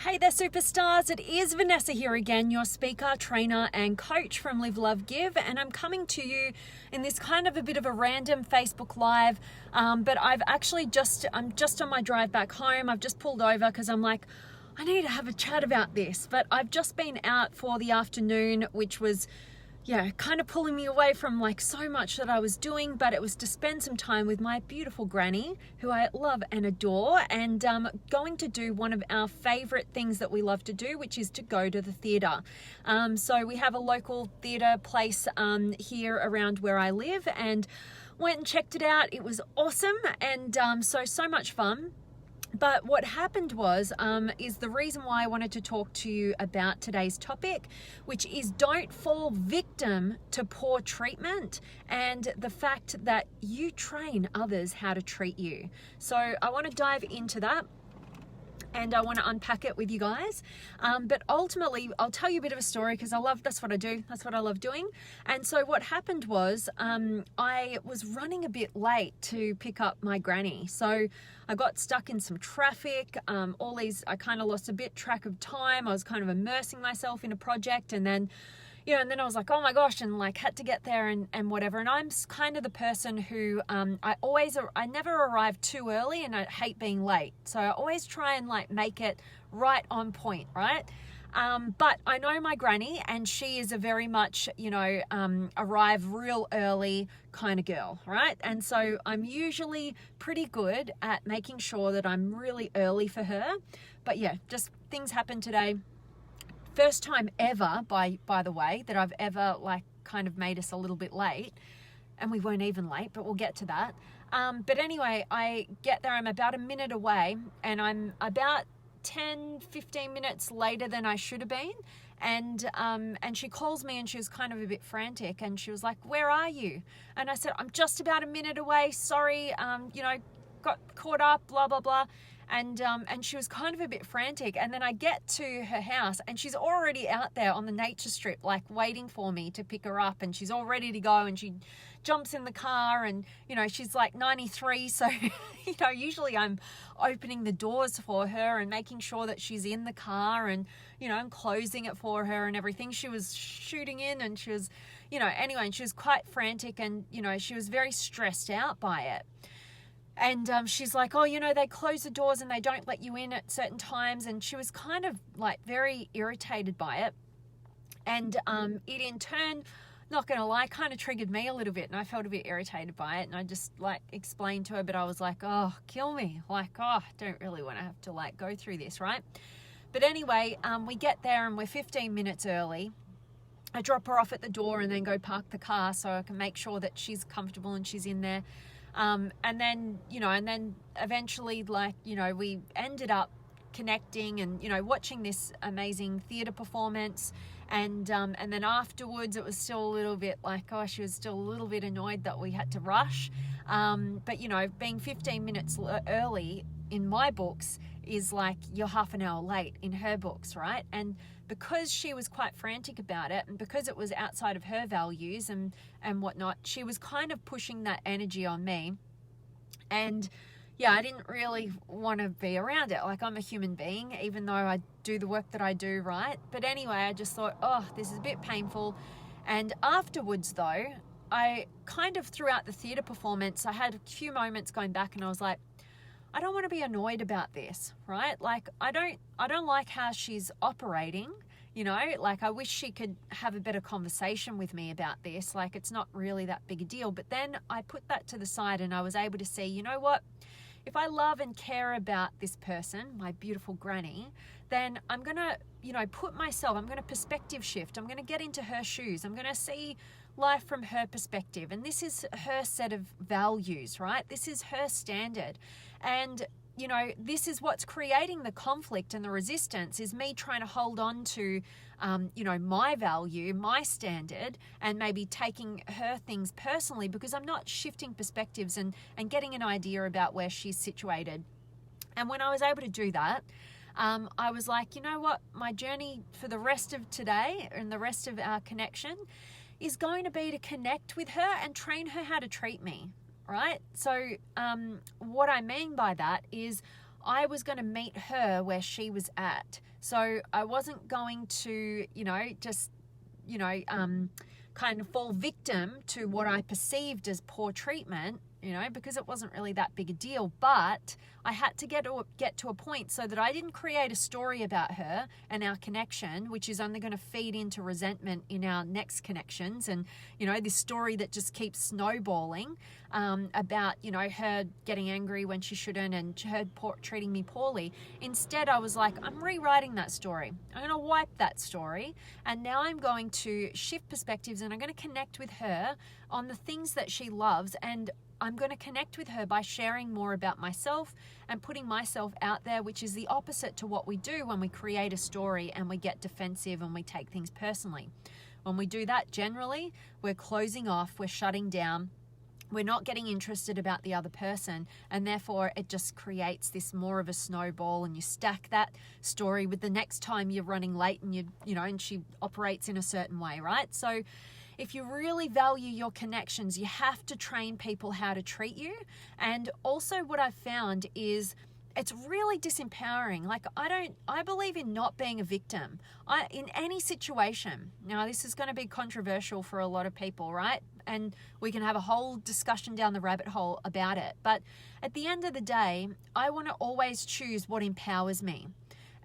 Hey there, superstars. It is Vanessa here again, your speaker, trainer, and coach from Live, Love, Give. And I'm coming to you in this kind of a bit of a random Facebook Live. But I'm just on my drive back home. I've just pulled over because I'm like, I need to have a chat about this. But I've just been out for the afternoon, which was kind of pulling me away from like so much that I was doing, but it was to spend some time with my beautiful granny, who I love and adore, and going to do one of our favorite things that we love to do, which is to go to the theatre. So we have a local theatre place here around where I live, and went and checked it out. It was awesome, and so much fun. But what happened was, is the reason why I wanted to talk to you about today's topic, which is don't fall victim to poor treatment and the fact that you train others how to treat you. So I want to dive into that. And I want to unpack it with you guys. But ultimately, I'll tell you a bit of a story because that's what I do. That's what I love doing. And so what happened was I was running a bit late to pick up my granny. So I got stuck in some traffic. I kind of lost a bit track of time. I was kind of immersing myself in a project, and then I was like, oh my gosh, and like had to get there and whatever. And I'm kind of the person who I never arrive too early, and I hate being late. So I always try and like make it right on point, right? But I know my granny, and she is a very much, arrive real early kind of girl, right? And so I'm usually pretty good at making sure that I'm really early for her. But yeah, just things happen today. First time ever, by the way, that I've ever like kind of made us a little bit late, and we weren't even late, but we'll get to that. But anyway, I get there, I'm about a minute away, and I'm about 10-15 minutes later than I should have been. And she calls me, and she was kind of a bit frantic, and she was like, where are you? And I said, I'm just about a minute away. Sorry, got caught up, blah, blah, blah. And she was kind of a bit frantic. And then I get to her house, and she's already out there on the nature strip, like waiting for me to pick her up. And she's all ready to go, and she jumps in the car, and, she's like 93. So, usually I'm opening the doors for her and making sure that she's in the car, and, I'm closing it for her and everything. She was shooting in, and she was, anyway, and she was quite frantic, and, she was very stressed out by it. And she's like, oh, they close the doors and they don't let you in at certain times. And she was kind of like very irritated by it. And it in turn, not going to lie, kind of triggered me a little bit. And I felt a bit irritated by it. And I just like explained to her, but I was like, oh, kill me. Like, oh, I don't really want to have to like go through this, right? But anyway, we get there and we're 15 minutes early. I drop her off at the door and then go park the car so I can make sure that she's comfortable and she's in there. And then eventually, we ended up connecting and, watching this amazing theatre performance. And then afterwards, it was still a little bit like, oh, she was still a little bit annoyed that we had to rush. But, being 15 minutes early in my books is like you're half an hour late in her books, right? And because she was quite frantic about it, and because it was outside of her values and whatnot, she was kind of pushing that energy on me. And yeah, I didn't really want to be around it. Like, I'm a human being, even though I do the work that I do, right? But anyway, I just thought, oh, this is a bit painful. And afterwards, though, I kind of throughout the theatre performance, I had a few moments going back, and I was like, I don't want to be annoyed about this, right? Like, I don't like how she's operating, like I wish she could have a better conversation with me about this. Like, it's not really that big a deal. But then I put that to the side, and I was able to see, you know what? If I love and care about this person, my beautiful granny, then I'm going to, I'm going to perspective shift. I'm going to get into her shoes. I'm going to see life from her perspective. And this is her set of values, right? This is her standard. And, this is what's creating the conflict and the resistance, is me trying to hold on to, my value, my standard, and maybe taking her things personally because I'm not shifting perspectives and getting an idea about where she's situated. And when I was able to do that, I was like, you know what? My journey for the rest of today and the rest of our connection is going to be to connect with her and train her how to treat me. Right? So what I mean by that is I was going to meet her where she was at. So I wasn't going to, just, kind of fall victim to what I perceived as poor treatment, because it wasn't really that big a deal. But I had to get to a point so that I didn't create a story about her and our connection, which is only going to feed into resentment in our next connections. And, this story that just keeps snowballing about, her getting angry when she shouldn't and her treating me poorly. Instead, I was like, I'm rewriting that story. I'm going to wipe that story. And now I'm going to shift perspectives and I'm going to connect with her on the things that she loves, and I'm going to connect with her by sharing more about myself and putting myself out there, which is the opposite to what we do when we create a story and we get defensive and we take things personally. When we do that, generally, we're closing off, we're shutting down, we're not getting interested about the other person, and therefore it just creates this more of a snowball, and you stack that story with the next time you're running late and and she operates in a certain way, right? So if you really value your connections, you have to train people how to treat you. And also what I've found is it's really disempowering. Like I believe in not being a victim. In any situation. Now this is going to be controversial for a lot of people, right? And we can have a whole discussion down the rabbit hole about it. But at the end of the day, I want to always choose what empowers me.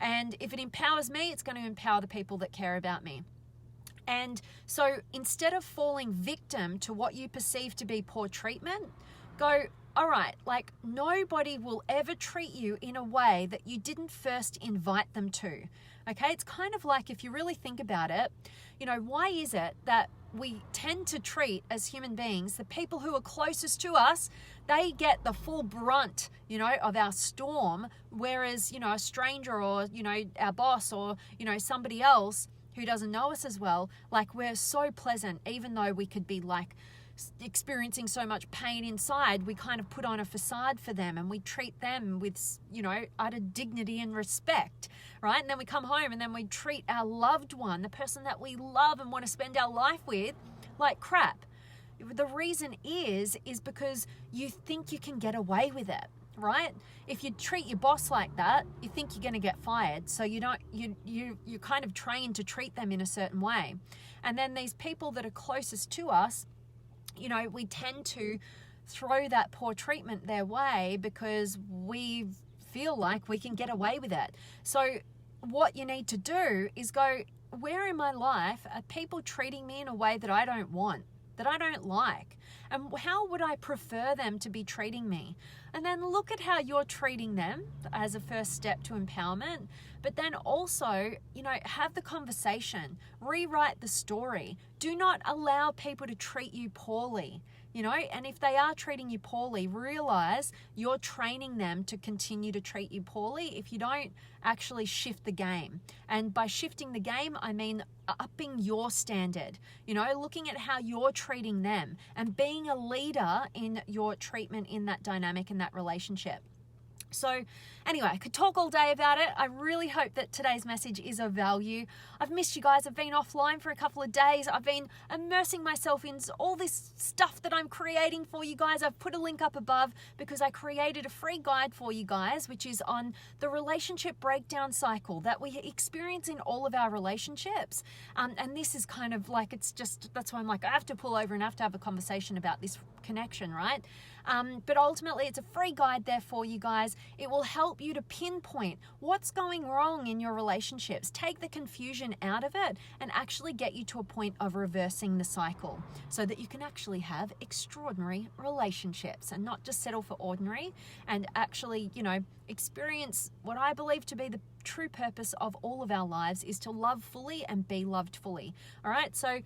And if it empowers me, it's going to empower the people that care about me. And so instead of falling victim to what you perceive to be poor treatment, go, all right, like nobody will ever treat you in a way that you didn't first invite them to. Okay, it's kind of like, if you really think about it, why is it that we tend to treat as human beings, the people who are closest to us, they get the full brunt, of our storm, whereas, a stranger or, our boss or, somebody else who doesn't know us as well, like we're so pleasant, even though we could be like experiencing so much pain inside, we kind of put on a facade for them and we treat them with, utter dignity and respect, right? And then we come home and then we treat our loved one, the person that we love and want to spend our life with, like crap. The reason is because you think you can get away with it, right? If you treat your boss like that, you think you're going to get fired. So you're kind of trained to treat them in a certain way. And then these people that are closest to us, we tend to throw that poor treatment their way because we feel like we can get away with it. So what you need to do is go, where in my life are people treating me in a way that I don't want, that I don't like? And how would I prefer them to be treating me? And then look at how you're treating them as a first step to empowerment. But then also, have the conversation, rewrite the story. Do not allow people to treat you poorly. And if they are treating you poorly, realize you're training them to continue to treat you poorly if you don't actually shift the game. And by shifting the game, I mean upping your standard, looking at how you're treating them and being a leader in your treatment in that dynamic, in that relationship. So anyway, I could talk all day about it. I really hope that today's message is of value. I've missed you guys. I've been offline for a couple of days. I've been immersing myself in all this stuff that I'm creating for you guys. I've put a link up above because I created a free guide for you guys, which is on the relationship breakdown cycle that we experience in all of our relationships. And this is kind of like, that's why I'm like, I have to pull over and have to have a conversation about this connection, right? But ultimately, it's a free guide there for you guys. It will help you to pinpoint what's going wrong in your relationships, take the confusion out of it, and actually get you to a point of reversing the cycle so that you can actually have extraordinary relationships and not just settle for ordinary, and actually, experience what I believe to be the true purpose of all of our lives is to love fully and be loved fully. All right, so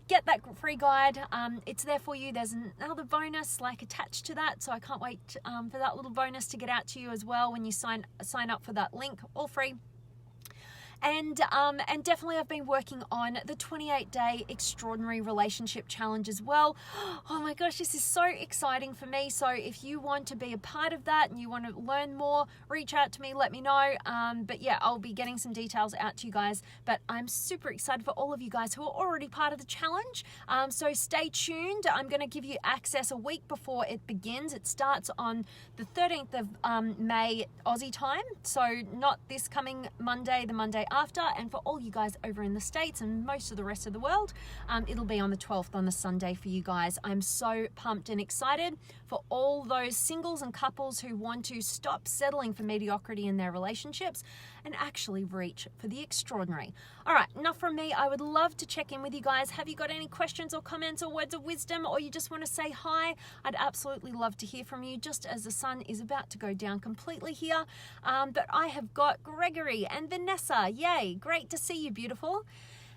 get that free guide. It's there for you. There's another bonus attached to that, so I can't wait for that little bonus to get out to you as well when you sign up for that link, all free. And definitely I've been working on the 28-day extraordinary relationship challenge as well. Oh my gosh, this is so exciting for me. So if you want to be a part of that and you want to learn more, reach out to me, let me know. But yeah, I'll be getting some details out to you guys. But I'm super excited for all of you guys who are already part of the challenge. So stay tuned. I'm going to give you access a week before it begins. It starts on the 13th of May Aussie time. So not this coming Monday, the Monday after. And for all you guys over in the States and most of the rest of the world, it'll be on the 12th on the Sunday for you guys. I'm so pumped and excited for all those singles and couples who want to stop settling for mediocrity in their relationships and actually reach for the extraordinary. All right, enough from me. I would love to check in with you guys. Have you got any questions or comments or words of wisdom, or you just want to say hi? I'd absolutely love to hear from you just as the sun is about to go down completely here. But I have got Gregory and Vanessa. Yay, great to see you, beautiful.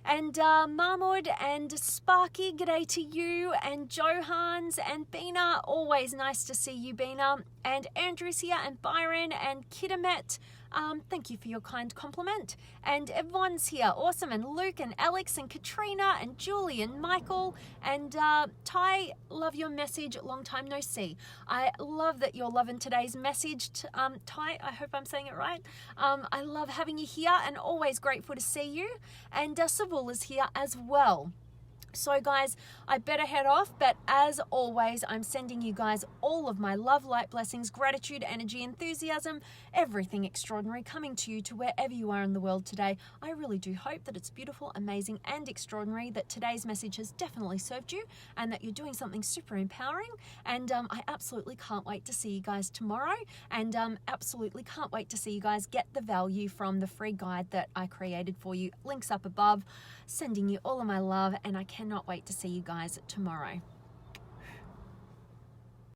And Mahmoud and Sparky, g'day to you, and Johans and Bina, always nice to see you, Bina, and Andrew's here, and Byron and Kidamet. Thank you for your kind compliment. And everyone's here, awesome. And Luke and Alex and Katrina and Julie and Michael and Ty, love your message. Long time no see. I love that you're loving today's message. Ty, I hope I'm saying it right. I love having you here and always grateful to see you. And Savul is here as well. So guys, I better head off, but as always, I'm sending you guys all of my love, light, blessings, gratitude, energy, enthusiasm, everything extraordinary coming to you to wherever you are in the world today. I really do hope that it's beautiful, amazing, and extraordinary, that today's message has definitely served you and that you're doing something super empowering. And I absolutely can't wait to see you guys tomorrow, and absolutely can't wait to see you guys get the value from the free guide that I created for you. Links up above. Sending you all of my love, and I cannot wait to see you guys tomorrow.